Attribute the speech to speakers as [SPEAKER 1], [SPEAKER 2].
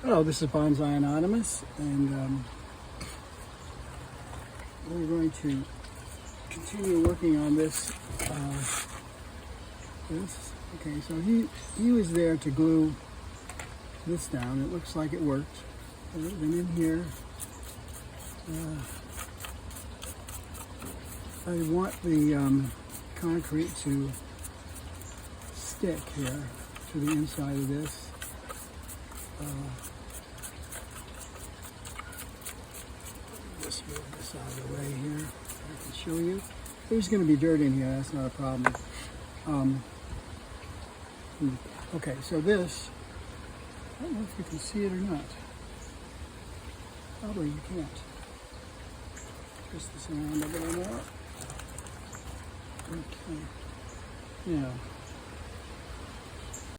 [SPEAKER 1] Hello, this is Bonsai Anonymous, and we're going to continue working on this. Okay, so he was there to glue this down. It looks like it worked. Then in here, I want the concrete to stick here to the inside of this. Just move this out of the way here. I can show you. There's going to be dirt in here. That's not a problem. Okay, so this, I don't know if you can see it or not. Probably you can't. Twist this around a little more. Okay. Yeah.